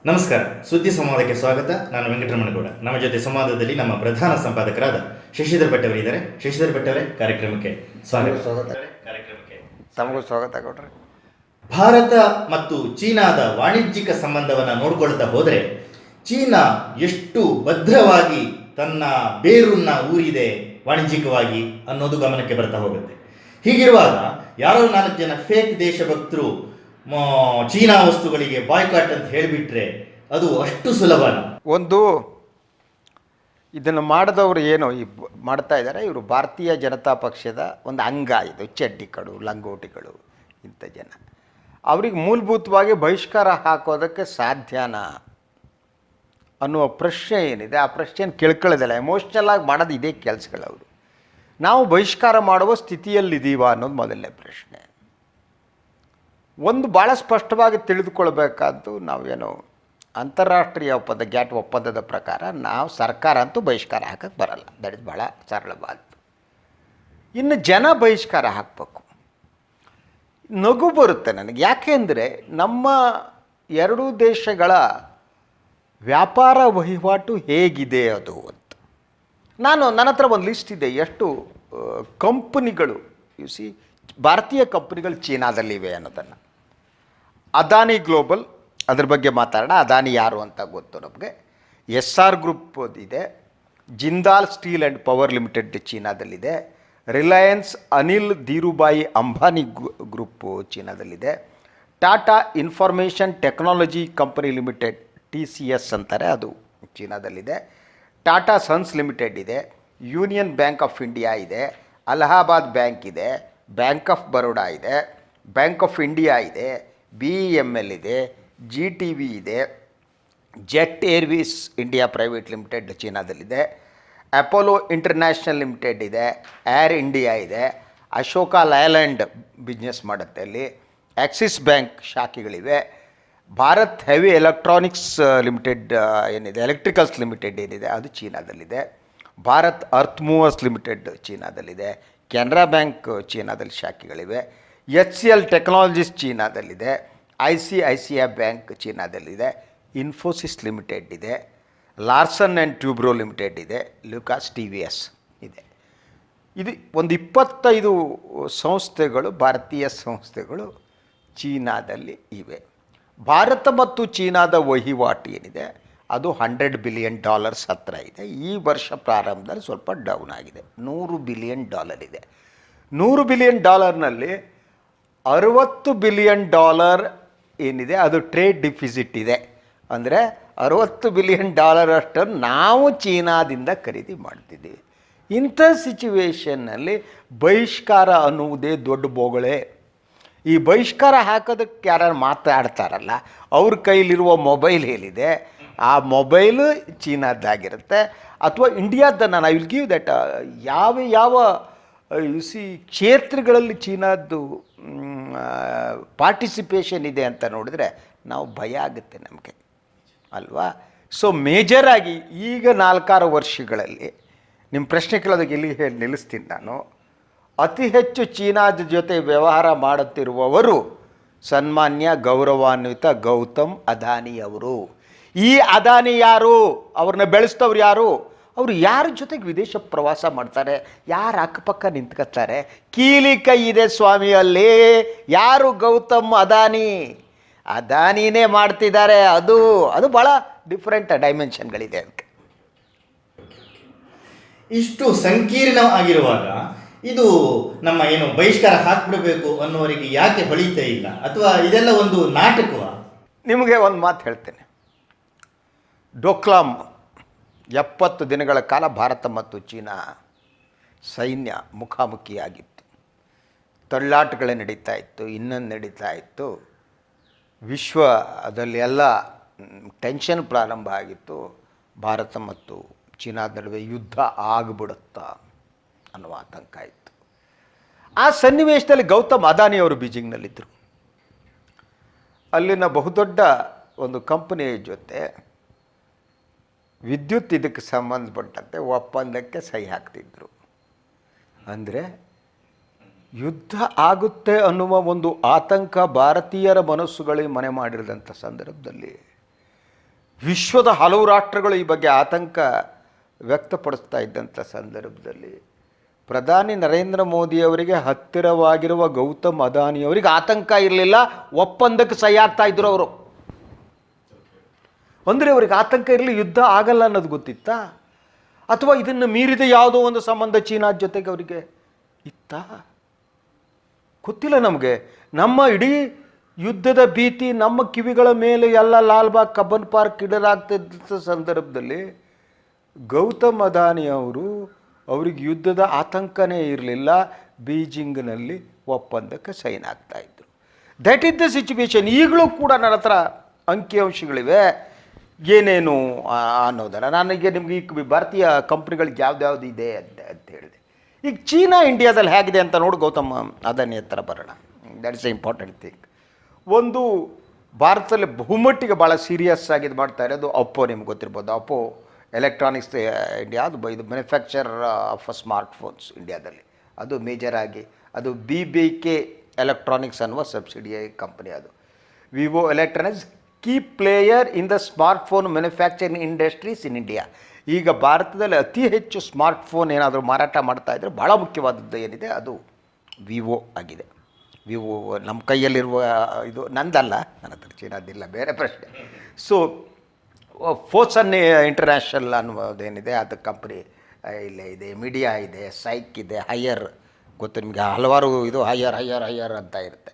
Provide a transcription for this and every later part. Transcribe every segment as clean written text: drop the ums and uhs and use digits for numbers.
ನಮಸ್ಕಾರ. ಸುದ್ದಿ ಸಂವಾದಕ್ಕೆ ಸ್ವಾಗತ. ನಾನು ವೆಂಕಟರಮಣಗೌಡ. ನಮ್ಮ ಜೊತೆ ಸಂವಾದದಲ್ಲಿ ನಮ್ಮ ಪ್ರಧಾನ ಸಂಪಾದಕರಾದ ಶಶಿಧರ್ ಭಟ್ ಅವರಿದ್ದಾರೆ. ಶಶಿಧರ್ ಭಟ್ ಅವರೇ, ಕಾರ್ಯಕ್ರಮಕ್ಕೆ ಸ್ವಾಗತ. ತಮಗೂ ಸ್ವಾಗತ ಕೊಡ್ರಿ. ಭಾರತ ಮತ್ತು ಚೀನಾದ ವಾಣಿಜ್ಯಿಕ ಸಂಬಂಧವನ್ನು ನೋಡ್ಕೊಳ್ತಾ ಹೋದರೆ ಚೀನಾ ಎಷ್ಟು ಭದ್ರವಾಗಿ ತನ್ನ ಬೇರನ್ನ ಊರಿದೆ ವಾಣಿಜ್ಯಿಕವಾಗಿ ಅನ್ನೋದು ಗಮನಕ್ಕೆ ಬರ್ತಾ ಹೋಗುತ್ತೆ. ಹೀಗಿರುವಾಗ ಯಾರೋ 4 ಜನ ಫೇಕ್ ದೇಶಭಕ್ತರು ಚೀನಾ ವಸ್ತುಗಳಿಗೆ ಬಾಯ್ಕಾಟ್ ಅಂತ ಹೇಳಿಬಿಟ್ರೆ ಅದು ಅಷ್ಟು ಸುಲಭನ? ಒಂದು ಇದನ್ನು ಮಾಡಿದವರು ಏನೋ ಮಾಡ್ತಾ ಇದ್ದಾರೆ, ಇವರು ಭಾರತೀಯ ಜನತಾ ಪಕ್ಷದ ಒಂದು ಅಂಗ. ಇದು ಚಡ್ಡಿಗಳು, ಲಂಗೋಟಿಗಳು, ಇಂಥ ಜನ. ಅವ್ರಿಗೆ ಮೂಲಭೂತವಾಗಿ ಬಹಿಷ್ಕಾರ ಹಾಕೋದಕ್ಕೆ ಸಾಧ್ಯನಾ ಅನ್ನುವ ಪ್ರಶ್ನೆ ಏನಿದೆ, ಆ ಪ್ರಶ್ನೆಯನ್ನು ಕೇಳ್ಕೊಳ್ಳೋದಿಲ್ಲ. ಎಮೋಷ್ನಲ್ ಆಗಿ ಮಾಡೋದು ಇದೇ ಕೆಲಸಗಳವರು. ನಾವು ಬಹಿಷ್ಕಾರ ಮಾಡುವ ಸ್ಥಿತಿಯಲ್ಲಿದ್ದೀವಾ ಅನ್ನೋದು ಮೊದಲನೇ ಪ್ರಶ್ನೆ. ಒಂದು ಭಾಳ ಸ್ಪಷ್ಟವಾಗಿ ತಿಳಿದುಕೊಳ್ಬೇಕಾದ್ದು, ನಾವೇನು ಅಂತಾರಾಷ್ಟ್ರೀಯ ಒಪ್ಪಂದ, ಗ್ಯಾಟ್ ಒಪ್ಪಂದದ ಪ್ರಕಾರ ನಾವು ಸರ್ಕಾರ ಅಂತೂ ಬಹಿಷ್ಕಾರ ಹಾಕೋಕ್ಕೆ ಬರಲ್ಲ. ದಟ್ ಇಸ್ ಭಾಳ ಸರಳವಾದ್ದು. ಇನ್ನು ಜನ ಬಹಿಷ್ಕಾರ ಹಾಕಬೇಕು. ನಗು ಬರುತ್ತೆ ನನಗೆ. ಯಾಕೆಂದರೆ ನಮ್ಮ ಎರಡೂ ದೇಶಗಳ ವ್ಯಾಪಾರ ವಹಿವಾಟು ಹೇಗಿದೆ ಅದು ಅಂತ. ನನ್ನ ಹತ್ರ ಒಂದು ಲಿಸ್ಟ್ ಇದೆ, ಎಷ್ಟು ಕಂಪನಿಗಳು ಭಾರತೀಯ ಕಂಪನಿಗಳು ಚೀನಾದಲ್ಲಿವೆ ಅನ್ನೋದನ್ನು. ಅದಾನಿ ಗ್ಲೋಬಲ್, ಅದ್ರ ಬಗ್ಗೆ ಮಾತಾಡೋಣ. ಅದಾನಿ ಯಾರು ಅಂತ ಗೊತ್ತು ನಮಗೆ. SR ಗ್ರೂಪ್ ಇದೆ, Jindal Steel and Power Limited ಚೀನಾದಲ್ಲಿದೆ, ರಿಲಯನ್ಸ್ ಅನಿಲ್ ಧೀರುಭಾಯಿ ಅಂಬಾನಿ ಗ್ರೂಪು ಚೀನಾದಲ್ಲಿದೆ, Tata Information Technology Company Limited TCS ಅಂತಾರೆ, ಅದು ಚೀನಾದಲ್ಲಿದೆ, ಟಾಟಾ ಸನ್ಸ್ ಲಿಮಿಟೆಡ್ ಇದೆ, ಯೂನಿಯನ್ ಬ್ಯಾಂಕ್ ಆಫ್ ಇಂಡಿಯಾ ಇದೆ, ಅಲಹಾಬಾದ್ ಬ್ಯಾಂಕ್ ಇದೆ, ಬ್ಯಾಂಕ್ ಆಫ್ ಬರೋಡಾ ಇದೆ, ಬ್ಯಾಂಕ್ ಆಫ್ ಇಂಡಿಯಾ ಇದೆ, BEML ಇದೆ, GTV ಇದೆ, Jet Airways India Private Limited ಚೀನಾದಲ್ಲಿದೆ, ಅಪೋಲೋ ಇಂಟರ್ನ್ಯಾಷನಲ್ ಲಿಮಿಟೆಡ್ ಇದೆ, ಏರ್ ಇಂಡಿಯಾ ಇದೆ, ಅಶೋಕ ಲೈಲ್ಯಾಂಡ್ ಬಿಸ್ನೆಸ್ ಮಾಡುತ್ತೆ ಅಲ್ಲಿ, Axis Bank ಶಾಖೆಗಳಿವೆ, Bharat Heavy Electronics Limited ಏನಿದೆ, ಎಲೆಕ್ಟ್ರಿಕಲ್ಸ್ ಲಿಮಿಟೆಡ್ ಏನಿದೆ ಅದು ಚೀನಾದಲ್ಲಿದೆ, ಭಾರತ್ ಅರ್ತ್ ಮೂವರ್ಸ್ ಲಿಮಿಟೆಡ್ ಚೀನಾದಲ್ಲಿದೆ, ಕೆನರಾ ಬ್ಯಾಂಕ್ ಚೀನಾದಲ್ಲಿ ಶಾಖೆಗಳಿವೆ, HCL ಟೆಕ್ನಾಲಜೀಸ್ ಚೀನಾದಲ್ಲಿದೆ, ICICI ಬ್ಯಾಂಕ್ ಚೀನಾದಲ್ಲಿದೆ, ಇನ್ಫೋಸಿಸ್ ಲಿಮಿಟೆಡ್ ಇದೆ, ಲಾರ್ಸನ್ ಆ್ಯಂಡ್ ಟ್ಯೂಬ್ರೋ ಲಿಮಿಟೆಡ್ ಇದೆ, ಲುಕಾಸ್ TVS ಇದೆ. ಇದು ಒಂದು 25 ಸಂಸ್ಥೆಗಳು, ಭಾರತೀಯ ಸಂಸ್ಥೆಗಳು ಚೀನಾದಲ್ಲಿ ಇವೆ. ಭಾರತ ಮತ್ತು ಚೀನಾದ ವಹಿವಾಟು ಏನಿದೆ ಅದು $100 ಬಿಲಿಯನ್ ಹತ್ರ ಇದೆ. ಈ ವರ್ಷ ಪ್ರಾರಂಭದಲ್ಲಿ ಸ್ವಲ್ಪ ಡೌನ್ ಆಗಿದೆ, $100 ಬಿಲಿಯನ್ ಇದೆ. $100 ಬಿಲಿಯನ್ $60 ಬಿಲಿಯನ್ ಏನಿದೆ ಅದು ಟ್ರೇಡ್ ಡಿಫಿಸಿಟ್ ಇದೆ. ಅಂದರೆ $60 ಬಿಲಿಯನ್ ಅಷ್ಟನ್ನು ನಾವು ಚೀನಾದಿಂದ ಖರೀದಿ ಮಾಡ್ತಿದ್ದೀವಿ. ಇಂಥ ಸಿಚುವೇಷನ್ನಲ್ಲಿ ಬಹಿಷ್ಕಾರ ಅನ್ನುವುದೇ ದೊಡ್ಡ ಬೋಗಳೆ. ಈ ಬಹಿಷ್ಕಾರ ಹಾಕೋದಕ್ಕೆ ಯಾರು ಮಾತಾಡ್ತಾರಲ್ಲ, ಅವ್ರ ಕೈಲಿರುವ ಮೊಬೈಲ್ ಏನಿದೆ ಆ ಮೊಬೈಲು ಚೀನಾದ್ದಾಗಿರುತ್ತೆ, ಅಥವಾ ಇಂಡಿಯಾದನ್ನು. ಐ ವಿಲ್ ಗಿವ್ ದಟ್ ಯಾವ ಕ್ಷೇತ್ರಗಳಲ್ಲಿ ಚೀನಾದ್ದು ಪಾರ್ಟಿಸಿಪೇಷನ್ ಇದೆ ಅಂತ ನೋಡಿದ್ರೆ ನಾವು ಭಯ ಆಗುತ್ತೆ ನಮಗೆ, ಅಲ್ವಾ? ಸೊ ಮೇಜರಾಗಿ ಈಗ 4-6 ವರ್ಷಗಳಲ್ಲಿ ನಿಮ್ಮ ಪ್ರಶ್ನೆ ಕೇಳೋದಕ್ಕೆ ಇಲ್ಲಿ ಹೇಳಿ ನಿಲ್ಲಿಸ್ತೀನಿ ನಾನು. ಅತಿ ಹೆಚ್ಚು ಚೀನಾದ ಜೊತೆ ವ್ಯವಹಾರ ಮಾಡುತ್ತಿರುವವರು ಸನ್ಮಾನ್ಯ ಗೌರವಾನ್ವಿತ ಗೌತಮ್ ಅದಾನಿಯವರು. ಈ ಅದಾನಿ ಯಾರು? ಅವ್ರನ್ನ ಬೆಳೆಸ್ತವ್ರು ಯಾರು? ಅವರು ಯಾರ ಜೊತೆಗೆ ವಿದೇಶ ಪ್ರವಾಸ ಮಾಡ್ತಾರೆ, ಯಾರು ಅಕ್ಕಪಕ್ಕ ನಿಂತ್ಕೊತಾರೆ? ಕೀಲಿ ಕೈ ಇದೆ ಸ್ವಾಮಿ ಅಲ್ಲಿ. ಯಾರು? ಗೌತಮ್ ಅದಾನಿ. ಅದಾನಿನೇ ಮಾಡ್ತಿದ್ದಾರೆ. ಅದು ಭಾಳ ಡಿಫ್ರೆಂಟ್ ಡೈಮೆನ್ಷನ್ಗಳಿದೆ ಅದಕ್ಕೆ. ಇಷ್ಟು ಸಂಕೀರ್ಣ ಆಗಿರುವಾಗ ಇದು ನಮ್ಮ ಏನು ಬಹಿಷ್ಕಾರ ಹಾಕಿಬಿಡಬೇಕು ಅನ್ನೋರಿಗೆ ಯಾಕೆ ಹೊಳಿತೇ ಇಲ್ಲ? ಅಥವಾ ಇದೆಲ್ಲ ಒಂದು ನಾಟಕವಾ? ನಿಮಗೆ ಒಂದು ಮಾತು ಹೇಳ್ತೇನೆ. ಡೋಕ್ಲಾಮ್ 70 ದಿನಗಳ ಕಾಲ ಭಾರತ ಮತ್ತು ಚೀನಾ ಸೈನ್ಯ ಮುಖಾಮುಖಿಯಾಗಿತ್ತು. ತಳ್ಳಾಟಗಳೇ ನಡೀತಾ ಇತ್ತು, ಇನ್ನೊಂದು ನಡೀತಾ ಇತ್ತು. ವಿಶ್ವದಲ್ಲಿ ಎಲ್ಲ ಟೆನ್ಷನ್ ಪ್ರಾರಂಭ ಆಗಿತ್ತು. ಭಾರತ ಮತ್ತು ಚೀನಾದ ನಡುವೆ ಯುದ್ಧ ಆಗಿಬಿಡುತ್ತಾ ಅನ್ನುವ ಆತಂಕ ಇತ್ತು. ಆ ಸನ್ನಿವೇಶದಲ್ಲಿ ಗೌತಮ್ ಅದಾನಿಯವರು ಬೀಜಿಂಗ್ನಲ್ಲಿದ್ದರು. ಅಲ್ಲಿನ ಬಹುದೊಡ್ಡ ಒಂದು ಕಂಪನಿಯ ಜೊತೆ ವಿದ್ಯುತ್ ಇದಕ್ಕೆ ಸಂಬಂಧಪಟ್ಟಂತೆ ಒಪ್ಪಂದಕ್ಕೆ ಸಹಿ ಹಾಕ್ತಿದ್ರು. ಅಂದರೆ ಯುದ್ಧ ಆಗುತ್ತೆ ಅನ್ನುವ ಒಂದು ಆತಂಕ ಭಾರತೀಯರ ಮನಸ್ಸುಗಳಿಗೆ ಮನೆ ಮಾಡಿರದಂಥ ಸಂದರ್ಭದಲ್ಲಿ ವಿಶ್ವದ ಹಲವು ರಾಷ್ಟ್ರಗಳು ಈ ಬಗ್ಗೆ ಆತಂಕ ವ್ಯಕ್ತಪಡಿಸ್ತಾ ಇದ್ದಂಥ ಸಂದರ್ಭದಲ್ಲಿ ಪ್ರಧಾನಿ ನರೇಂದ್ರ ಮೋದಿಯವರಿಗೆ ಹತ್ತಿರವಾಗಿರುವ ಗೌತಮ್ ಅದಾನಿಯವರಿಗೆ ಆತಂಕ ಇರಲಿಲ್ಲ, ಒಪ್ಪಂದಕ್ಕೆ ಸಹಿ ಆಗ್ತಾ ಇದ್ರು ಅವರು. ಅಂದರೆ ಅವ್ರಿಗೆ ಆತಂಕ ಇರಲಿ, ಯುದ್ಧ ಆಗಲ್ಲ ಅನ್ನೋದು ಗೊತ್ತಿತ್ತಾ? ಅಥವಾ ಇದನ್ನು ಮೀರಿದ ಯಾವುದೋ ಒಂದು ಸಂಬಂಧ ಚೀನಾ ಜೊತೆಗೆ ಅವರಿಗೆ ಇತ್ತಾ? ಗೊತ್ತಿಲ್ಲ ನಮಗೆ. ನಮ್ಮ ಇಡೀ ಯುದ್ಧದ ಭೀತಿ ನಮ್ಮ ಕಿವಿಗಳ ಮೇಲೆ ಎಲ್ಲ ಲಾಲ್ಬಾಗ್ ಕಬ್ಬನ್ ಪಾರ್ಕ್ ಇಡಲಾಗ್ತಿದ್ದ ಸಂದರ್ಭದಲ್ಲಿ ಗೌತಮ್ ಅದಾನಿ ಅವ್ರಿಗೆ ಯುದ್ಧದ ಆತಂಕನೇ ಇರಲಿಲ್ಲ. ಬೀಜಿಂಗ್ನಲ್ಲಿ ಒಪ್ಪಂದಕ್ಕೆ ಸೈನ್ ಆಗ್ತಾಯಿದ್ರು. That is the situation. ಈಗಲೂ ಕೂಡ ನನ್ನ ಹತ್ರ ಅಂಕಿಅಂಶಗಳಿವೆ ಏನೇನು ಅನ್ನೋದನ್ನು. ನನಗೆ ನಿಮ್ಗೆ ಈ ಭಾರತೀಯ ಕಂಪ್ನಿಗಳಿಗೆ ಯಾವ್ದು ಇದೆ ಅಂತ ಹೇಳಿದೆ. ಈಗ ಚೀನಾ ಇಂಡಿಯಾದಲ್ಲಿ ಹೇಗಿದೆ ಅಂತ ನೋಡಿ ಗೌತಮ್ ಅದಾನಿ ಹತ್ರ ಬರೋಣ. That is A important thing. ಒಂದು ಭಾರತದಲ್ಲಿ ಬಹುಮಟ್ಟಿಗೆ ಭಾಳ ಸೀರಿಯಸ್ ಆಗಿ ಇದು ಮಾಡ್ತಾ ಇರೋದು ಅಪ್ಪೋ. ನಿಮ್ಗೆ ಗೊತ್ತಿರ್ಬೋದು, ಅಪ್ಪೋ ಎಲೆಕ್ಟ್ರಾನಿಕ್ಸ್ ಇಂಡಿಯಾ, ಅದು ಇದು ಮ್ಯಾನುಫ್ಯಾಕ್ಚರ್ ಆಫ್ ಸ್ಮಾರ್ಟ್ಫೋನ್ಸ್ ಇಂಡಿಯಾದಲ್ಲಿ. ಅದು ಮೇಜರ್ ಆಗಿ ಅದು BBK ಎಲೆಕ್ಟ್ರಾನಿಕ್ಸ್ ಅನ್ನುವ ಸಬ್ಸಿಡಿಯರಿ ಕಂಪನಿ. ಅದು Vivo electronics key player in the smartphone manufacturing industries in India. ಈಗ ಭಾರತದಲ್ಲಿ ಅತಿ ಹೆಚ್ಚು ಸ್ಮಾರ್ಟ್ಫೋನ್ ಏನಾದರೂ ಮಾರಾಟ ಮಾಡ್ತಾ ಇದ್ದರೆ ಭಾಳ ಮುಖ್ಯವಾದದ್ದು ಏನಿದೆ ಅದು ವಿವೋ ಆಗಿದೆ. ವಿವೋ ನಮ್ಮ ಕೈಯಲ್ಲಿರುವ ಇದು ನಂದಲ್ಲ, ನನ್ನ ಹತ್ರ ಚೀನಾದಿಲ್ಲ, ಬೇರೆ ಪ್ರಶ್ನೆ. ಸೊ ಫೋಸನ್ ಇಂಟರ್ನ್ಯಾಷನಲ್ ಅನ್ನೋದೇನಿದೆ ಅದು ಕಂಪ್ನಿ ಇಲ್ಲೇ ಇದೆ, ಮೀಡಿಯಾ ಇದೆ, ಸೈಕ್ ಇದೆ, ಹೈಯರ್ ಗೊತ್ತು ನಿಮಗೆ, ಹಲವಾರು ಇದು ಹೈಯರ್ ಅಂತ ಇರುತ್ತೆ.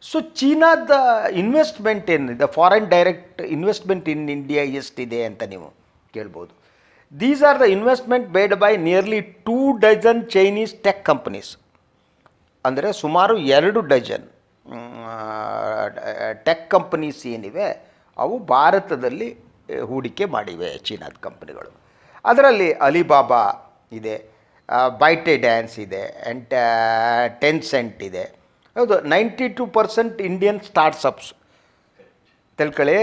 ಸೊ ಚೀನಾದ ಇನ್ವೆಸ್ಟ್ಮೆಂಟ್ ಏನಿದೆ, foreign direct investment in India ಎಷ್ಟಿದೆ ಅಂತ ನೀವು ಕೇಳ್ಬೋದು. These are the investment made by nearly 2 dozen Chinese tech companies. ಅಂದರೆ ಸುಮಾರು 2 ಡಜನ್ ಟೆಕ್ ಕಂಪನೀಸ್ ಏನಿವೆ ಅವು ಭಾರತದಲ್ಲಿ ಹೂಡಿಕೆ ಮಾಡಿವೆ ಚೀನಾದ ಕಂಪನಿಗಳು. ಅದರಲ್ಲಿ ಅಲಿಬಾಬಾ ಇದೆ, ಬೈಟೆ ಡ್ಯಾನ್ಸ್ ಇದೆ, ಆ್ಯಂಡ್ ಟೆನ್ಸೆಂಟ್ ಇದೆ. ಹೌದು, 92% ಇಂಡಿಯನ್ ಸ್ಟಾರ್ಟ್ಸಪ್ಸ್ ತಿಳ್ಕೊಳ್ಳಿ,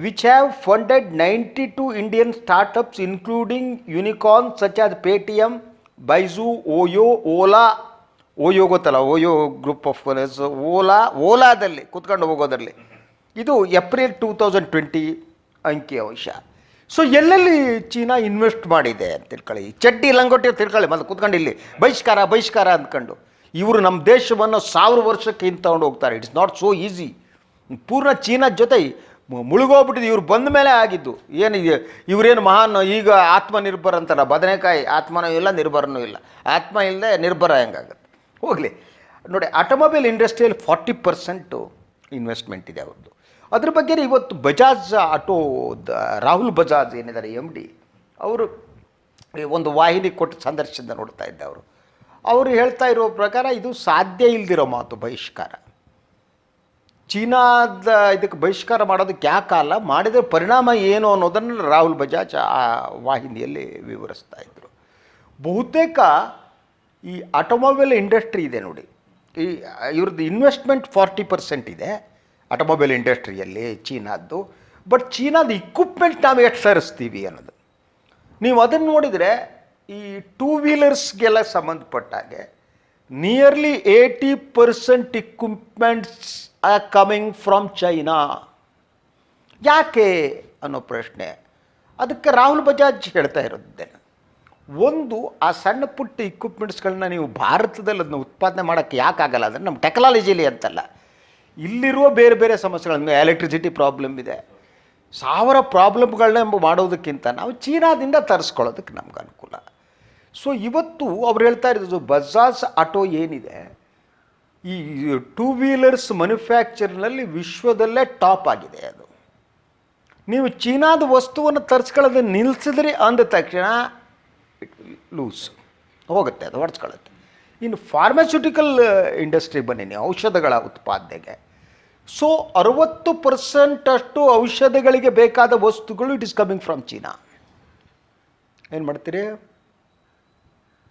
which have funded 92 Indian startups including unicorn such as Paytm, Baiju, OYO ಗೊತ್ತಲ್ಲ, ಓಯೋ ಗ್ರೂಪ್ ಆಫ್ ಓಲಾದಲ್ಲಿ ಕೂತ್ಕೊಂಡು ಹೋಗೋದರಲ್ಲಿ. ಇದು ಏಪ್ರಿಲ್ 2020 ಅಂಕಿಅಂಶ. ಸೊ ಎಲ್ಲೆಲ್ಲಿ ಚೀನಾ ಇನ್ವೆಸ್ಟ್ ಮಾಡಿದೆ ಅಂತ ತಿಳ್ಕೊಳ್ಳಿ. ಚಡ್ಡಿ ಲಂಗೋಟಿ ತಿಳ್ಕೊಳ್ಳಿ, ಮತ್ತು ಕೂತ್ಕೊಂಡು ಇಲ್ಲಿ ಬಹಿಷ್ಕಾರ ಅಂದ್ಕೊಂಡು ಇವರು ನಮ್ಮ ದೇಶವನ್ನು 1000 ವರ್ಷಕ್ಕೆ ತಗೊಂಡು ಹೋಗ್ತಾರೆ. It's not so easy. ಪೂರ್ಣ ಚೀನಾ ಜೊತೆ ಮುಳುಗೋಗ್ಬಿಟ್ಟಿದ್ದು ಇವ್ರು ಬಂದ ಮೇಲೆ ಆಗಿದ್ದು. ಏನಿದೆ ಇವರೇನು ಮಹಾನ್, ಈಗ ಆತ್ಮನಿರ್ಭರ ಅಂತಾರ, ಬದನೆಕಾಯಿ ಆತ್ಮನೂ ಇಲ್ಲ ನಿರ್ಭರನೂ ಇಲ್ಲ. ಆತ್ಮ ಇಲ್ಲದೆ ನಿರ್ಭರ ಹೆಂಗಾಗುತ್ತೆ? ಹೋಗಲಿ ನೋಡಿ, ಆಟೋಮೊಬೈಲ್ ಇಂಡಸ್ಟ್ರಿಯಲ್ಲಿ 40% ಇನ್ವೆಸ್ಟ್ಮೆಂಟ್ ಇದೆ ಅವ್ರದ್ದು. ಅದ್ರ ಬಗ್ಗೆ ಇವತ್ತು ಬಜಾಜ್ ಆಟೋ ರಾಹುಲ್ ಬಜಾಜ್ ಏನಿದ್ದಾರೆ MD, ಅವರು ಒಂದು ವಾಹಿನಿ ಕೊಟ್ಟು ಸಂದರ್ಶನ ನೋಡ್ತಾ ಇದ್ದೆ. ಅವರು ಹೇಳ್ತಾ ಇರೋ ಪ್ರಕಾರ ಇದು ಸಾಧ್ಯ ಇಲ್ದಿರೋ ಮಾತು ಬಹಿಷ್ಕಾರ. ಚೀನಾದ ಇದಕ್ಕೆ ಬಹಿಷ್ಕಾರ ಮಾಡೋದಕ್ಕೆ ಯಾಕಲ್ಲ, ಮಾಡಿದರೆ ಪರಿಣಾಮ ಏನು ಅನ್ನೋದನ್ನು ರಾಹುಲ್ ಬಜಾಜ್ ಆ ವಾಹಿನಿಯಲ್ಲಿ ವಿವರಿಸ್ತಾ ಇದ್ದರು. ಬಹುತೇಕ ಈ ಆಟೋಮೊಬೈಲ್ ಇಂಡಸ್ಟ್ರಿ ಇದೆ ನೋಡಿ, ಈ ಇವ್ರದ್ದು ಇನ್ವೆಸ್ಟ್ಮೆಂಟ್ 40% ಇದೆ ಆಟೋಮೊಬೈಲ್ ಇಂಡಸ್ಟ್ರಿಯಲ್ಲಿ ಚೀನಾದ್ದು. ಬಟ್ ಚೀನಾದ ಇಕ್ವಿಪ್ಮೆಂಟ್ ನಾವು ಎಷ್ಟು ಸರಿಸ್ತೀವಿ ಅನ್ನೋದು ನೀವು ಅದನ್ನು ನೋಡಿದರೆ, ಈ 2 ವೀಲರ್ಸ್ಗೆಲ್ಲ ಸಂಬಂಧಪಟ್ಟಾಗೆ nearly 80% equipments are coming from China. ಯಾಕೆ ಅನ್ನೋ ಪ್ರಶ್ನೆ. ಅದಕ್ಕೆ ರಾಹುಲ್ ಬಜಾಜ್ ಹೇಳ್ತಾ ಇರೋದೇನೆ, ಒಂದು ಆ ಸಣ್ಣ ಪುಟ್ಟ ಇಕ್ವಿಪ್ಮೆಂಟ್ಸ್ಗಳನ್ನ ನೀವು ಭಾರತದಲ್ಲಿ ಅದನ್ನ ಉತ್ಪಾದನೆ ಮಾಡೋಕ್ಕೆ ಯಾಕಾಗಲ್ಲ ಅಂದರೆ ನಮ್ಮ ಟೆಕ್ನಾಲಜಿಲಿ ಅಂತಲ್ಲ, ಇಲ್ಲಿರುವ ಬೇರೆ ಬೇರೆ ಸಮಸ್ಯೆಗಳನ್ನು, ಎಲೆಕ್ಟ್ರಿಸಿಟಿ ಪ್ರಾಬ್ಲಮ್ ಇದೆ, 1000 ಪ್ರಾಬ್ಲಮ್ಗಳನ್ನ ಮಾಡೋದಕ್ಕಿಂತ ನಾವು ಚೀನಾದಿಂದ ತರಿಸ್ಕೊಳ್ಳೋದಕ್ಕೆ ನಮ್ಗೆ ಅನುಕೂಲ. ಸೊ ಇವತ್ತು ಅವ್ರು ಹೇಳ್ತಾ ಇರೋದು ಬಜಾಜ್ ಆಟೋ ಏನಿದೆ, ಈ 2 ವೀಲರ್ಸ್ ಮ್ಯಾನುಫ್ಯಾಕ್ಚರ್ನಲ್ಲಿ ವಿಶ್ವದಲ್ಲೇ ಟಾಪ್ ಆಗಿದೆ. ಅದು ನೀವು ಚೀನಾದ ವಸ್ತುವನ್ನು ತರಿಸ್ಕೊಳ್ಳೋದನ್ನು ನಿಲ್ಲಿಸಿದ್ರಿ ಅಂದ ತಕ್ಷಣ ಇಟ್ ವಿಲ್ ಲೂಸ್ ಹೋಗುತ್ತೆ, ಅದು ಹೊಡೆಸ್ಕೊಳ್ಳುತ್ತೆ. ಇನ್ನು ಫಾರ್ಮಾಸ್ಯೂಟಿಕಲ್ ಇಂಡಸ್ಟ್ರಿ ಬನ್ನಿ ನೀವು, ಔಷಧಗಳ ಉತ್ಪಾದನೆಗೆ. ಸೊ 60% ಅಷ್ಟು ಔಷಧಗಳಿಗೆ ಬೇಕಾದ ವಸ್ತುಗಳು it is coming from China. ಏನು ಮಾಡ್ತೀರಿ?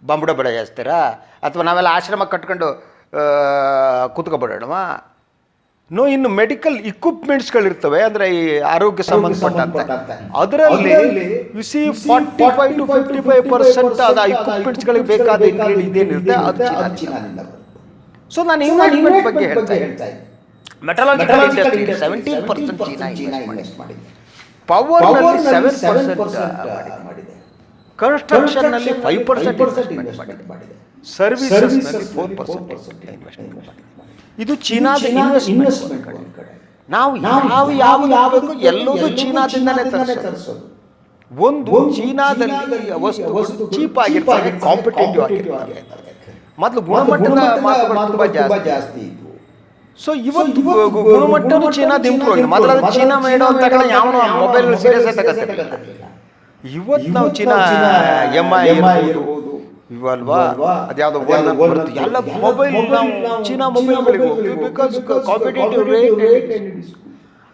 ಬಂಬುಡ ಬಡ ಜಾಸ್ತೀರಾ? ಅಥವಾ ನಾವೆಲ್ಲ ಆಶ್ರಮ ಕಟ್ಕೊಂಡು ಕೂತ್ಕೊಬಿಡೋಣವಾ? ನೋ, ಇನ್ನು ಮೆಡಿಕಲ್ ಇಕ್ವಿಪ್ಮೆಂಟ್ಸ್ಗಳಿರ್ತವೆ, ಅಂದರೆ ಈ ಆರೋಗ್ಯ ಸಂಬಂಧಪಟ್ಟಂತೆ, ಅದರಲ್ಲಿ ಯು ಸಿ 45 to 55% ಅದು ಇಕ್ವಿಪ್ಮೆಂಟ್ಸ್ಗಳಿಗೆ ಬೇಕಾದ ಇದೇನಿರುತ್ತೆ ಅದು ಚೀನಾದಿಂದ. ಸೊ ನಾನು ಇನ್ವೆಸ್ಟ್ಮೆಂಟ್ ಬಗ್ಗೆ ಹೇಳ್ತಾ ಇದ್ದೀನಿ. ಮೆಟಲಾಜಿಕಲ್ ಇಂಡಸ್ಟ್ರಿ 17% ಚೀನಾ ಇನ್ವೆಸ್ಟ್ ಮಾಡಿದೆ. ಪವರ್ನಲ್ಲಿ 7% ಮಾಡಿದೆ, ಕನ್ಸ್ಟ್ರಕ್ಷನ್ನಲ್ಲಿ 5% ಇನ್ವೆಸ್ಟ್ಮೆಂಟ್ ಮಾಡಿದೆ, ಸರ್ವಿಸಸ್ನಲ್ಲಿ 4% ಇನ್ವೆಸ್ಟ್ಮೆಂಟ್ ಮಾಡಿದೆ. ಇದು ಚೀನಾದ ಇನ್ವೆಸ್ಟ್ಮೆಂಟ್ ಕಡೆ. ನಾವು ಯಾವುದಾಗಬೇಕು ಎಲ್ಲವೂ ಚೀನಾದಿಂದಲೇ ತರಿಸೋದು. ಒಂದು ಚೀನಾದಲ್ಲಿ ವಸ್ತು ಚೀಪ್ ಆಗಿರ್ತವೆ, ಕಾಂಪಿಟೇಟಿವ್ ಆಗಿರ್ತವೆ. ಮೊದಲು ಗುಣಮಟ್ಟದ ಮಾತುಗಳು ತುಂಬ ಜಾಸ್ತಿ ಇದ್ವು. ಸೊ ಇವತ್ತು ಗುಣಮಟ್ಟನೂ ಚೀನಾದ ಇಂಪ್ರೂವ್ ಆಗಿದೆ. ಮೊದಲಾದ ಚೀನಾ ಮೇಡೋ ಅಂತ ಯಾವನು ಮೊಬೈಲ್ ಸೀರಿಯಸ್ ಆಗಿ ತಗೋತಿರ್ಲಿಲ್ಲ. ಇವತ್ತು ನಾವು ಚೀನಾ MI ಇರ್ಬೋದು ಇವಲ್ವಾ, ಅದ್ಯಾವುದೋ ಎಲ್ಲ ಮೊಬೈಲ್ ನಾವು ಚೀನಾ ಮೊಬೈಲ್ಗಳಿಗೆ ಹೋಗ್ತೀವಿ. ಬಿಕಾಸ್ ಕಾಂಪಿಟೇಟಿವ್ ರೇಟ್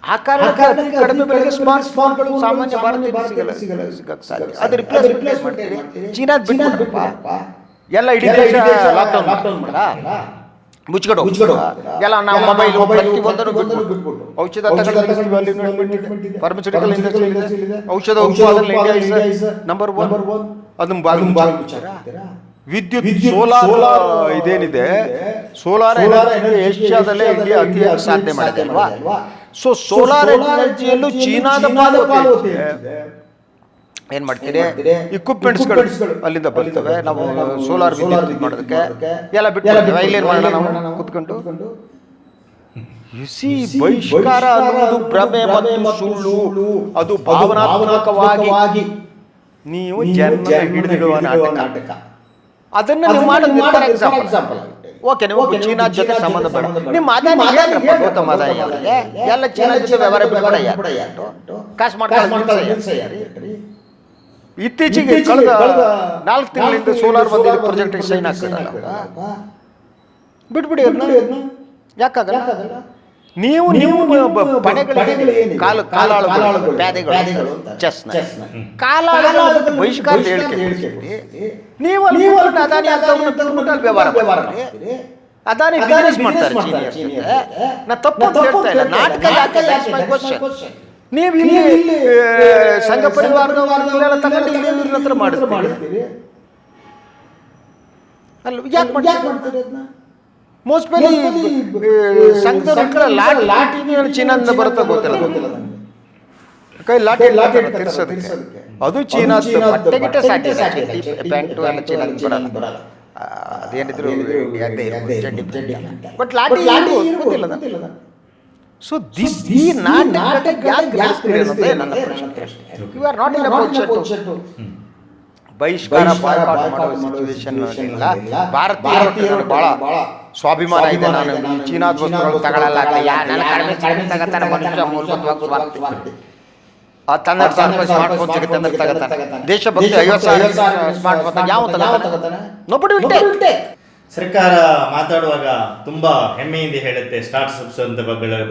ಆ ಕಾರಣಕ್ಕೆ ಅತಿ ಕಡಿಮೆ ಬೆಲೆಗೆ ಸ್ಮಾರ್ಟ್ ಫೋನ್ಗಳು ಸಾಮಾನ್ಯ ಭಾರತೀಯರಿಗೆ ಸಿಗಕ್ಕೆ ಸಾಧ್ಯ. ಅದು ರಿಪ್ಲೇಸ್ ಮಾಡ್ತೀರಿ. ಚೀನಾದ ಬಿಟ್ಬಿಟ್ರಪ್ಪ, ಎಲ್ಲ ಇಡೀ ದೇಶ ಲಾಕ್ಡೌನ್ ಮಾಡ್ತಾರ, ಮುಚ್ಚಿಕೊಂಡು ಎಲ್ಲ ನಾವು ಮೊಬೈಲ್ ಪ್ರತಿಯೊಂದನ್ನು ಬಿಟ್ಬಿಟ್ಟು ಔಷಧ ಫಾರ್ಮಸ್ಯೂಟಿಕಲ್ ಇಂಡಸ್ಟ್ರಿ ಇದೆ, ಔಷಧ ಉತ್ಪಾದನೆ ಇಂಡಿಯಾ ಇಸ್ ನಂಬರ್ 1. ಅದನ್ನ ವಿದ್ಯುತ್ ಸೋಲಾರ್ ಇದೇನಿದೆ, ಸೋಲಾರ್ ಎನರ್ಜಿ ಏಷ್ಯಾದಲ್ಲೇ ಇಂಡಿಯಾ ಅತಿ ಹೆಚ್ಚು ಸಾಧನೆ ಮಾಡಿದೆ ಅಲ್ವಾ. ಸೊ ಸೋಲಾರ್ ಎನರ್ಜಿಯಲ್ಲೂ ಚೀನಾದ ಪಾಲು ಏನ್ ಮಾಡ್ತೀರಿ, ಇಕ್ವಿಪ್ಮೆಂಟ್ಸ್ಗಳು ಅಲ್ಲಿಂದ ಬರ್ತವೆ. ನಾವು ಸೋಲಾರ್ ವಿದ್ಯುತ್ ಮಾಡೋದಕ್ಕೆ ಎಲ್ಲ ಬಿಟ್ಟು ರೈಲೇನ್ ಮಾಡೋಣ ನಾವು ಕುತ್ಕೊಂಡು. ಯುಸಿ ಬಹಿಷ್ಕಾರ ಅನ್ನೋದು ಭ್ರಮೆ ಮತ್ತು ಸುಳ್ಳು. ಅದು ಭಾವನಾತ್ಮಕವಾಗಿ ನೀವು ಜನ ಹಿಡಿದಿಡುವ ನಾಟಕ. ಅದನ್ನ ನೀವು ಮಾಡೋದು ಎಕ್ಸಾಂಪಲ್. ಓಕೆ, ನೀವು ಚೀನಾ ಜೊತೆ ಸಂಬಂಧ ಬೇಡ, ನಿಮ್ಮ ಗೌತಮ್ ಅದಾನಿ ಅವರಿಗೆ ಎಲ್ಲ ಚೀನಾ ಜೊತೆ ವ್ಯವಹಾರ ಬಿಡಬೇಡ, ಕಾಸು ಮಾಡ್ಕೊಳ್ಳಿ. ಇತ್ತೀಚೆಗೆ ಕಳೆದ 4 ತಿಂಗಳಿಂದ ಸೋಲಾರ್ ಬಂದಿದ್ದ ಪ್ರಾಜೆಕ್ಟ್ ಸೈನ್ ಆಗ್ತದಲ್ಲ, ಬಿಟ್ಬಿಡಿ ಅದನ್ನ. ಯಾಕಾಗಲ್ಲ? ನೀವು ಪಡೆಗಳಿಗೆ ಕಾಲಾಳುಗಳು, ಪ್ಯಾದೆಗಳು, ಚೆಸ್ನ ಕಾಲಾಳುಗಳು ಬಹಿಷ್ಕಾರ ಹೇಳಿಕೆ ನೀವು ಅದಾನಿ ಅಂತ ವ್ಯವಹಾರ ಮಾಡ್ತೀರಿ. ಅದಾನಿ ಬಿಸ್ನೆಸ್ ಮಾಡ್ತಾರೆ ಚೀನಾ ಜೊತೆ. ನಾ ತಪ್ಪು ಅಂತ ಹೇಳ್ತಾ ಇಲ್ಲ, ನಾಟಕ ಯಾಕೆ? ನೀವು ಇಲ್ಲಿ ಸಂಘ ಪರಿವಾರದವರೆಲ್ಲ ತಗೊಂಡು ಇವ್ರ ಹತ್ರ ಮಾಡಿಸ್ತೀರಿ ಅಲ್ಲ, ಯಾಕೆ ಮಾಡ್ತೀರಿ ಅದನ್ನ? ಮೋಸ್ಟ್ಲಿ ಸಂಘದವ್ರ ಲಾಟಿ ಚೀನಾದಿಂದ ಬರುತ್ತಾ ಗೊತ್ತಿಲ್ಲ, ಕೈ ಲಾಟಿ ತಿರ್ಸೋದಕ್ಕೆ. ಅದು ಚೀನಾ ಬಟ್ಟೆಗಿಟ್ಟೆ ಸಾಧ್ಯ, ಪ್ಯಾಂಟು ಎಲ್ಲ ಚೀನಾದಿಂದ ಬರಲ್ಲ. ಅದೇನಿದ್ರು ಬಟ್ ಲಾಟಿ ಗೊತ್ತಿಲ್ಲ. ಸೊ ಈ ನಾಟಕ ಯಾಕೆ ನನ್ನ ಪ್ರಶ್ನೆ. You are not in a position to ಬಹಿಷ್ಕಾರ ಬಾಯ್ಕಾಟ್ ಮಾಡೋ ಸಿಚುವೇಶನ್ ಇಲ್ಲ. ಭಾರತೀಯರು ಬಹಳ ಸ್ವಾಭಿಮಾನ ಇದೆ. ನಾನು ಚೀನಾದ ವಸ್ತುಗಳು ತಗೊಳ್ಳಲ್ಲ, ನನ್ನ ಕಡಿಮೆ ತಗೋತಾನೆ ಮನುಷ್ಯ, ಮೂಲಭೂತವಾಗಿ ಸ್ವಾರ್ಥಿ. ತನ್ನ ಸ್ಮಾರ್ಟ್ ಫೋನ್ ಸಿಗುತ್ತೆ ಅಂದ್ರೆ ತಗೋತಾನೆ. ದೇಶಭಕ್ತಿ 50,000 ಸ್ಮಾರ್ಟ್ ಫೋನ್ ಯಾವ ತಗೋತಾನೆ? Nobody will take. ಸರ್ಕಾರ ಮಾತಾಡುವಾಗ ತುಂಬ ಹೆಮ್ಮೆಯಿಂದ ಹೇಳುತ್ತೆ ಸ್ಟಾರ್ಟ್ಅಪ್ಸ್ ಅಂತ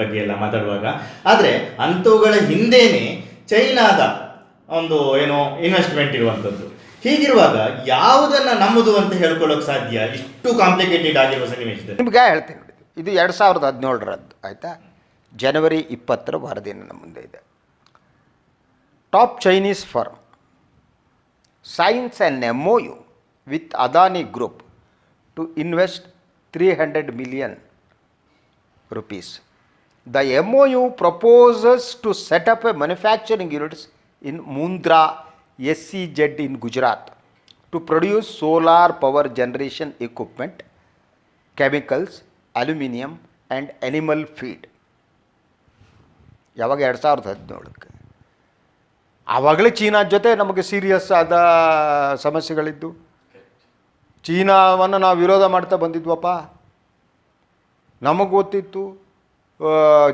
ಬಗ್ಗೆ ಎಲ್ಲ ಮಾತಾಡುವಾಗ. ಆದರೆ ಅಂಥವುಗಳ ಹಿಂದೆಯೇ ಚೈನಾದ ಒಂದು ಏನೋ ಇನ್ವೆಸ್ಟ್ಮೆಂಟ್ ಇರುವಂಥದ್ದು. ಹೀಗಿರುವಾಗ ಯಾವುದನ್ನು ನಮ್ಮದು ಅಂತ ಹೇಳ್ಕೊಳ್ಳೋಕೆ ಸಾಧ್ಯ? ಇಷ್ಟು ಕಾಂಪ್ಲಿಕೇಟೆಡ್ ಆಗಿರುವ ಸನ್ನಿವೇಶದಲ್ಲಿ ನಿಮ್ಗೆ ಹೇಳ್ತೀನಿ, ಇದು 2017ರದ್ದು ಆಯಿತಾ. ಜನವರಿ 20 ವರದಿ ನನ್ನ ಮುಂದೆ ಇದೆ. Top Chinese firm science an MOU with Adani group to invest 300 million rupees. The MOU proposes to set up a manufacturing units in Mundra SEZ in Gujarat to produce solar power generation equipment, chemicals, aluminium and animal feed. ಯಾವಾಗ 2017ಕ್ಕೆ ಆವಾಗಲೇ China ಜೊತೆ ನಮಗೆ serious ಆದ ಸಮಸ್ಯೆಗಳಿದ್ದು. ಚೀನಾವನ್ನು ನಾವು ವಿರೋಧ ಮಾಡ್ತಾ ಬಂದಿದ್ವಪ್ಪ. ನಮಗೆ ಗೊತ್ತಿತ್ತು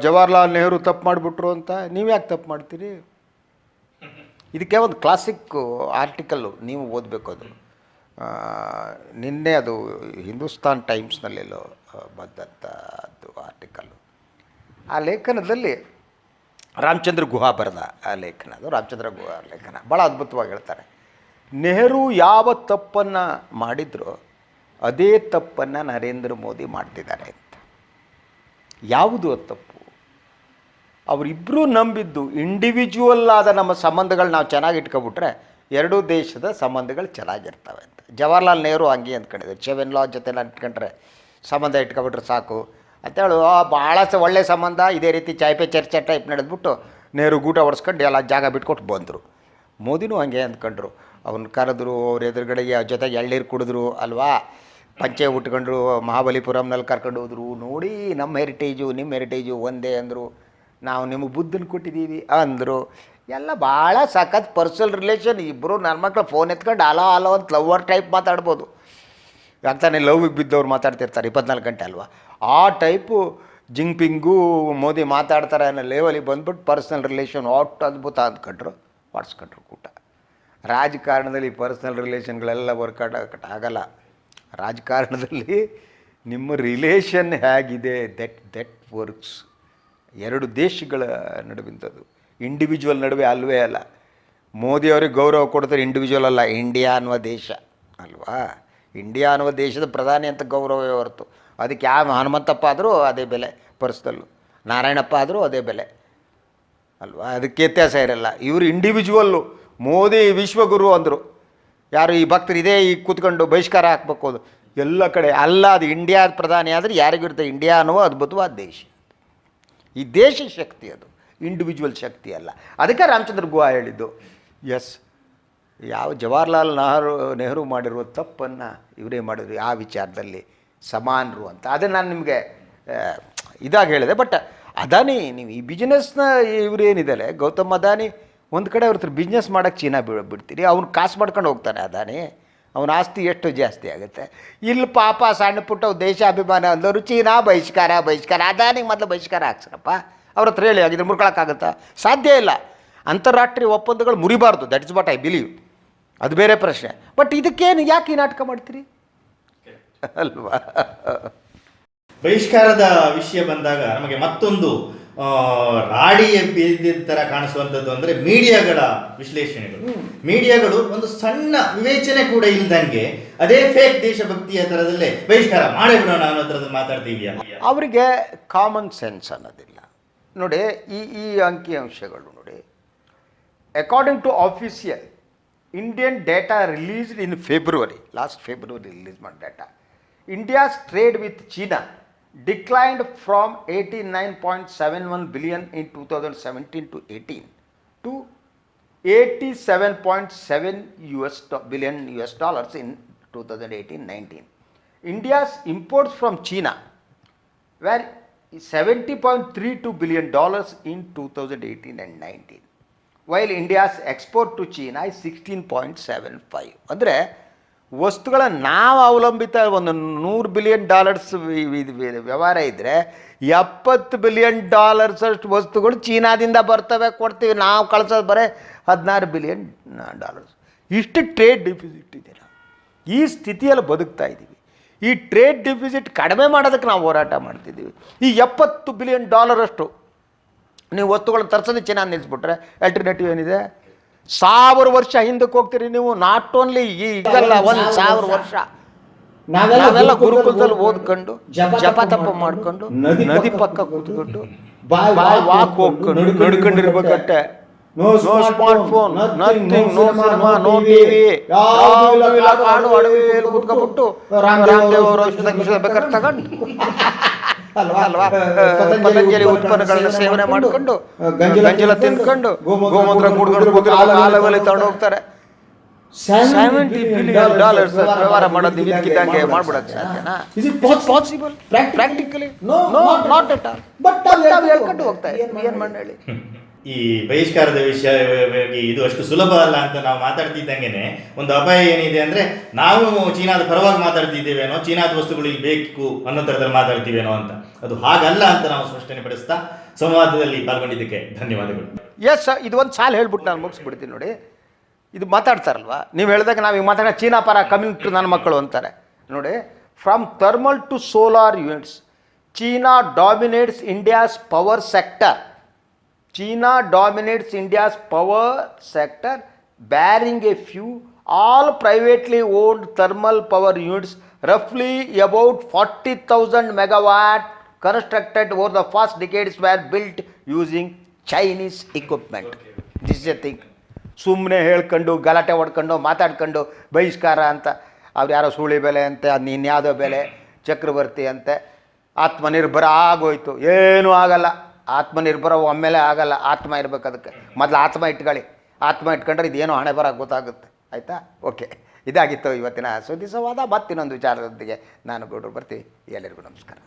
ಜವಾಹರ್ಲಾಲ್ ನೆಹರು ತಪ್ಪು ಮಾಡಿಬಿಟ್ರು ಅಂತ. ನೀವು ಯಾಕೆ ತಪ್ಪು ಮಾಡ್ತೀರಿ? ಇದಕ್ಕೆ ಒಂದು ಕ್ಲಾಸಿಕ್ ಆರ್ಟಿಕಲ್ಲು ನೀವು ಓದಬೇಕು. ಅದು ನಿನ್ನೆ ಅದು ಹಿಂದೂಸ್ತಾನ್ ಟೈಮ್ಸ್ನಲ್ಲೆಲ್ಲೋ ಬಂದಂಥದ್ದು ಆರ್ಟಿಕಲ್ಲು. ಆ ಲೇಖನದಲ್ಲಿ ರಾಮಚಂದ್ರ ಗುಹಾ ಬರೆದ ಆ ಲೇಖನ. ಅದು ರಾಮಚಂದ್ರ ಗುಹಾ ಲೇಖನ ಭಾಳ ಅದ್ಭುತವಾಗಿ ಹೇಳ್ತಾರೆ. ನೆಹರು ಯಾವ ತಪ್ಪನ್ನು ಮಾಡಿದ್ರು ಅದೇ ತಪ್ಪನ್ನು ನರೇಂದ್ರ ಮೋದಿ ಮಾಡ್ತಿದ್ದಾರೆ ಅಂತ. ಯಾವುದು ಆ ತಪ್ಪು? ಅವರಿಬ್ಬರೂ ನಂಬಿದ್ದು ಇಂಡಿವಿಜುವಲ್ ಆದ ನಮ್ಮ ಸಂಬಂಧಗಳು ನಾವು ಚೆನ್ನಾಗಿ ಇಟ್ಕೊಬಿಟ್ರೆ ಎರಡೂ ದೇಶದ ಸಂಬಂಧಗಳು ಚೆನ್ನಾಗಿರ್ತವೆ ಅಂತ. ಜವಾಹರ್ಲಾಲ್ ನೆಹರು ಹಂಗೆ ಅಂದ್ಕೊಂಡಿದ್ರು, ಚೆವೆನ್ ಲಾ ಜೊತೆ ಇಟ್ಕೊಂಡ್ರೆ ಸಂಬಂಧ ಇಟ್ಕೊಬಿಟ್ರೆ ಸಾಕು ಅಂತೇಳು. ಭಾಳ ಒಳ್ಳೆಯ ಸಂಬಂಧ, ಇದೇ ರೀತಿ ಚಾಯ್ ಪೇ ಚರ್ಚೆ ಟೈಪ್ ನಡೆದ್ಬಿಟ್ಟು ನೆಹರು ಊಟ ಹೊಡ್ಸ್ಕೊಂಡು ಎಲ್ಲ ಜಾಗ ಬಿಟ್ಕೊಟ್ಟು ಬಂದರು. ಮೋದಿನೂ ಹಂಗೆ ಅಂದ್ಕೊಂಡ್ರು. ಅವ್ನು ಕರೆದ್ರು, ಅವ್ರ ಎದುರುಗಡೆಗೆ ಜೊತೆಗೆ ಎಳ್ನೀರು ಕುಡಿದ್ರು ಅಲ್ವಾ, ಪಂಚೆ ಉಟ್ಕೊಂಡ್ರು, ಮಹಾಬಲಿಪುರಂನಲ್ಲಿ ಕರ್ಕೊಂಡು ಹೋದ್ರು. ನೋಡಿ ನಮ್ಮ ಹೆರಿಟೇಜು ನಿಮ್ಮ ಹೆರಿಟೇಜು ಒಂದೇ ಅಂದರು. ನಾವು ನಿಮಗೆ ಬುದ್ಧನ ಕೊಟ್ಟಿದ್ದೀವಿ ಅಂದರು. ಎಲ್ಲ ಭಾಳ ಸಖತ್ ಪರ್ಸನಲ್ ರಿಲೇಷನ್. ಇಬ್ಬರು ನನ್ನ ಮಕ್ಕಳು ಫೋನ್ ಎತ್ಕೊಂಡು ಅಲೋ ಅಲೋ ಅಂತ ಲವರ್ ಟೈಪ್ ಮಾತಾಡ್ಬೋದು. ಯಾಕ್ತಾನೆ ಲವ್ಗೆ ಬಿದ್ದವ್ರು ಮಾತಾಡ್ತಿರ್ತಾರೆ 24 ಗಂಟೆ ಅಲ್ವಾ, ಆ ಟೈಪು ಜಿಂಗ್ಪಿಂಗು ಮೋದಿ ಮಾತಾಡ್ತಾರೆ ಅನ್ನೋ ಲೆವೆಲಿಗೆ ಬಂದ್ಬಿಟ್ಟು ಪರ್ಸ್ನಲ್ ರಿಲೇಷನ್ ಒಟ್ಟು ಅದ್ಭುತ ಅಂದ್ಕೊಂಡ್ರು, ಮಾಡಿಸ್ಕೊಂಡ್ರು ಕೂಟ. ರಾಜಕಾರಣದಲ್ಲಿ ಪರ್ಸ್ನಲ್ ರಿಲೇಷನ್ಗಳೆಲ್ಲ ವರ್ಕೌಟ್ ಆಗಲ್ಲ. ರಾಜಕಾರಣದಲ್ಲಿ ನಿಮ್ಮ ರಿಲೇಷನ್ ಹೇಗಿದೆ ದಟ್ ವರ್ಕ್ಸ್. ಎರಡು ದೇಶಗಳ ನಡುವಿಂಥದ್ದು, ಇಂಡಿವಿಜುವಲ್ ನಡುವೆ ಅಲ್ವೇ ಅಲ್ಲ. ಮೋದಿಯವ್ರಿಗೆ ಗೌರವ ಕೊಡ್ತಾರೆ, ಇಂಡಿವಿಜುವಲ್ ಅಲ್ಲ, ಇಂಡಿಯಾ ಅನ್ನುವ ದೇಶ ಅಲ್ವಾ. ಇಂಡಿಯಾ ಅನ್ನುವ ದೇಶದ ಪ್ರಧಾನಿ ಅಂತ ಗೌರವವೇ ಹೊರತು ಅದಕ್ಕೆ ಯಾವ ಹನುಮಂತಪ್ಪ ಆದರೂ ಅದೇ ಬೆಲೆ, ಪರ್ಸ್ನಲ್ಲು ನಾರಾಯಣಪ್ಪ ಆದರೂ ಅದೇ ಬೆಲೆ ಅಲ್ವಾ, ಅದಕ್ಕೆ ವ್ಯತ್ಯಾಸ ಇರಲ್ಲ. ಇವರು ಇಂಡಿವಿಜುವಲ್ಲು. ಮೋದಿ ವಿಶ್ವಗುರು ಅಂದರು. ಯಾರು ಈ ಭಕ್ತರು ಇದೇ ಈಗ ಕೂತ್ಕೊಂಡು ಬಹಿಷ್ಕಾರ ಹಾಕ್ಬೇಕು, ಅದು ಎಲ್ಲ ಕಡೆ ಅಲ್ಲ. ಅದು ಇಂಡಿಯಾದ ಪ್ರಧಾನಿ ಆದರೆ ಯಾರಿಗಿರುತ್ತೆ? ಇಂಡಿಯಾ ಅನ್ನುವ ಅದ್ಭುತವಾದ ದೇಶ. ಈ ದೇಶ ಶಕ್ತಿ, ಅದು ಇಂಡಿವಿಜುವಲ್ ಶಕ್ತಿ ಅಲ್ಲ. ಅದಕ್ಕೆ ರಾಮಚಂದ್ರ ಗುಹಾ ಹೇಳಿದ್ದು, ಎಸ್, ಯಾವ ಜವಾಹರ್ಲಾಲ್ ನೆಹರು ಮಾಡಿರುವ ತಪ್ಪನ್ನು ಇವರೇ ಮಾಡಿದ್ರು ಆ ವಿಚಾರದಲ್ಲಿ ಸಮಾನರು ಅಂತ. ಅದೇ ನಾನು ನಿಮಗೆ ಇದಾಗಿ ಹೇಳಿದೆ. ಬಟ್ ಅದಾನಿ, ನೀವು ಈ ಬಿಸ್ನೆಸ್ನ ಇವರೇನಿದ್ದಾರೆ ಗೌತಮ್ ಅದಾನಿ, ಒಂದು ಕಡೆ ಅವ್ರ ಹತ್ರ ಬಿಸ್ನೆಸ್ ಮಾಡೋಕ್ಕೆ ಚೀನಾ ಬಿಡ್ತೀರಿ, ಅವ್ನು ಕಾಸು ಮಾಡ್ಕೊಂಡು ಹೋಗ್ತಾನೆ ಅದಾನಿ, ಅವನ ಆಸ್ತಿ ಎಷ್ಟು ಜಾಸ್ತಿ ಆಗುತ್ತೆ. ಇಲ್ಲಿ ಪಾಪ ಸಣ್ಣ ಪುಟ್ಟ ದೇಶ ಅಭಿಮಾನ ಅಂದವರು ಚೀನಾ ಬಹಿಷ್ಕಾರ ಅದಾನಿಗೆ ಮೊದಲು ಬಹಿಷ್ಕಾರ ಹಾಕ್ಸ್ರಪ್ಪ. ಅವ್ರ ಹತ್ರ ಹೇಳಿ, ಆಗಿದ್ರೆ ಮುರ್ಕೊಳಕ್ಕಾಗತ್ತಾ? ಸಾಧ್ಯ ಇಲ್ಲ. ಅಂತಾರಾಷ್ಟ್ರೀಯ ಒಪ್ಪಂದಗಳು ಮುರಿಬಾರ್ದು, that is what I believe. ಅದು ಬೇರೆ ಪ್ರಶ್ನೆ. ಬಟ್ ಇದಕ್ಕೇನು ಯಾಕೆ ಈ ನಾಟಕ ಮಾಡ್ತೀರಿ ಅಲ್ವಾ? ಬಹಿಷ್ಕಾರದ ವಿಷಯ ಬಂದಾಗ ನಮಗೆ ಮತ್ತೊಂದು ರಾಡಿಯ ಬೀದಿದ ಥರ ಕಾಣಿಸುವಂಥದ್ದು ಅಂದರೆ ಮೀಡಿಯಾಗಳ ವಿಶ್ಲೇಷಣೆಗಳು. ಮೀಡಿಯಾಗಳು ಒಂದು ಸಣ್ಣ ವಿವೇಚನೆ ಕೂಡ ಇಲ್ದಂಗೆ ಅದೇ ಫೇಕ್ ದೇಶಭಕ್ತಿಯ ಥರದಲ್ಲೇ ಬಹಿಷ್ಕಾರ ಮಾಡೇ ಬಿಡೋಣ ಅನ್ನೋ ಥರದಲ್ಲಿ ಮಾತಾಡ್ತೀವಿ. ಅವರಿಗೆ ಕಾಮನ್ ಸೆನ್ಸ್ ಅನ್ನೋದಿಲ್ಲ ನೋಡಿ. ಈ ಅಂಕಿಅಂಶಗಳು ನೋಡಿ, according to official Indian data released in February, last February release ಮಾಡಿದ data, India's trade with China declined from $89.71 billion in 2017 to 18 to $87.7 billion in 2018-19. India's imports from China were $70.32 billion in 2018 and 19, while India's export to China is 16.75. ಅಂದರೆ ವಸ್ತುಗಳನ್ನು ನಾವು ಅವಲಂಬಿತ ಒಂದು $100 billion ವ್ಯವಹಾರ ಇದ್ದರೆ $70 billion ಅಷ್ಟು ವಸ್ತುಗಳು ಚೀನಾದಿಂದ ಬರ್ತವೆ, ಕೊಡ್ತೀವಿ. ನಾವು ಕಳಿಸೋದು ಬರೀ $16 ಬಿಲಿಯನ್. ಇಷ್ಟು ಟ್ರೇಡ್ ಡಿಫಿಸಿಟ್ ಇದೆ. ನಾವು ಈ ಸ್ಥಿತಿಯಲ್ಲಿ ಬದುಕ್ತಾ ಇದ್ದೀವಿ. ಈ ಟ್ರೇಡ್ ಡಿಫಿಸಿಟ್ ಕಡಿಮೆ ಮಾಡೋದಕ್ಕೆ ನಾವು ಹೋರಾಟ ಮಾಡ್ತಿದ್ದೀವಿ. ಈ $70 ಬಿಲಿಯನ್ ಅಷ್ಟು ನೀವು ವಸ್ತುಗಳನ್ನು ತರಿಸೋದು ಚೀನಾ ನಿಲ್ಲಿಸ್ಬಿಟ್ರೆ ಆಲ್ಟರ್ನೇಟಿವ್ ಏನಿದೆ? 1000 ವರ್ಷ ಹಿಂದಕ್ಕೆ ಹೋಗ್ತೀರಿ ನೀವು. ನಾಟ್ ಓನ್ಲಿ ಈಗಲ್ಲ, 1000 ವರ್ಷ ನಾವೆಲ್ಲ ಗುರುಕುಲದಲ್ಲಿ ಓದ್ಕೊಂಡು ಜಪ ತಪ ಮಾಡ್ಕೊಂಡು ನದಿ ಪಕ್ಕ ಕೂತ್ಕೊಂಡು ವಾಕ್ ಹೋಗ್ಕೊಂಡು ನಡ್ಕೊಂಡಿರ್ಬೇಕಟ್ಟೆ. No smart phone, nothing, no cinema, no TV, ಕಾಡು ಅಡವಿಯಲ್ಲಿ ಕೂತ್ಕೊಂಡ್ಬಿಟ್ಟು ರಾಮದೇವ್ ಅವರ ಔಷಧ ಬೇಕಾದ್ರೆ ತಗೊಂಡು ಅಲ್ವಾ ಪತಂಜಲಿ ಉತ್ಪನ್ನಗಳನ್ನ ಸೇವನೆ ಮಾಡಿಕೊಂಡು ಗಂಜಲ ತಿನ್ಕೊಂಡು ಗೋಮೂತ್ರ ಕುಡ್ಕೊಂಡು ಆಲದಲ್ಲಿ ತಗೊಂಡು ಹೋಗ್ತಾರೆ. $70 ಬಿಲಿಯನ್ ವ್ಯವಹಾರ ಮಾಡೋದು ಇದಕ್ಕಿದ್ದಂಗೆ ಮಾಡ್ಬಿಡೋದು ಸಾಧ್ಯನಾ? Is it possible practically? No, not at all. But ನಾವು ಹೇಳ್ಕೊಂಡು ಹೋಗ್ತಾ ಇದ್ದೀವಿ. ಏನು ಮಾಡಿ ಹೇಳಿ? ಈ ಬಹಿಷ್ಕಾರದ ವಿಷಯ ಇದು ಅಷ್ಟು ಸುಲಭ ಅಲ್ಲ ಅಂತ ನಾವು ಮಾತಾಡ್ತಿದ್ದಂಗೆನೆ ಒಂದು ಅಪಾಯ ಏನಿದೆ ಅಂದರೆ ನಾವು ಚೀನಾದ ಪರವಾಗಿ ಮಾತಾಡ್ತಿದ್ದೇವೇನೋ, ಚೀನಾದ ವಸ್ತುಗಳು ಇಲ್ಲಿ ಬೇಕು ಅನ್ನೋ ಥರದಲ್ಲಿ ಮಾತಾಡ್ತೀವೇನೋ ಅಂತ. ಅದು ಹಾಗಲ್ಲ ಅಂತ ನಾವು ಸ್ಪಷ್ಟನೆ ಪಡಿಸ್ತಾ ಸಂವಾದದಲ್ಲಿ ಪಾಲ್ಗೊಂಡಿದ್ದಕ್ಕೆ ಧನ್ಯವಾದಗಳು. ಎಸ್, ಇದು ಒಂದು ಸಾಲು ಹೇಳ್ಬಿಟ್ಟು ನಾನು ಮುಗಿಸ್ಬಿಡ್ತೀನಿ ನೋಡಿ. ಇದು ಮಾತಾಡ್ತಾರಲ್ವ, ನೀವು ಹೇಳಿದಾಗ ನಾವು ಈಗ ಮಾತಾಡೋ ಚೀನಾ ಪರ ಕಮ್ಯುನಿಟಿ ನನ್ನ ಮಕ್ಕಳು ಅಂತಾರೆ ನೋಡಿ. From thermal to solar units, China dominates India's power sector. China dominates India's power sector, barring a few. All privately owned thermal power units, roughly about 40,000 megawatt, constructed over the first decades, were built using Chinese equipment. This is a thing. ಸುಮ್ಮನೆ ಹೇಳ್ಕೊಂಡು ಗಲಾಟೆ ಹೊಡ್ಕೊಂಡು ಮಾತಾಡ್ಕೊಂಡು ಬಹಿಷ್ಕಾರ ಅಂತ, ಅವ್ರು ಯಾರೋ ಸುಳಿ ಬೆಲೆ ಅಂತೆ, ಅದು ಇನ್ಯಾವುದೋ ಬೆಲೆ, ಚಕ್ರವರ್ತಿ ಅಂತೆ, ಆತ್ಮನಿರ್ಭರ ಆಗೋಯ್ತು. ಏನೂ ಆಗಲ್ಲ. ಆತ್ಮನಿರ್ಭರ ಒಮ್ಮೆಲೆ ಆಗಲ್ಲ, ಆತ್ಮ ಇರಬೇಕು ಅದಕ್ಕೆ. ಮೊದಲು ಆತ್ಮ ಇಟ್ಕೊಳ್ಳಿ, ಆತ್ಮ ಇಟ್ಕೊಂಡ್ರೆ ಇದೇನು ಹಣೆ ಬರ ಗೊತ್ತಾಗುತ್ತೆ. ಆಯಿತಾ? ಓಕೆ, ಇದಾಗಿತ್ತು ಇವತ್ತಿನ ಸುದ್ದಿ ಸಂವಾದ. ಮತ್ತಿನ್ನೊಂದು ವಿಚಾರದೊಂದಿಗೆ ನಾನು ಗೌಡ್ರು ಬರ್ತೀವಿ. ಎಲ್ಲರಿಗೂ ನಮಸ್ಕಾರ.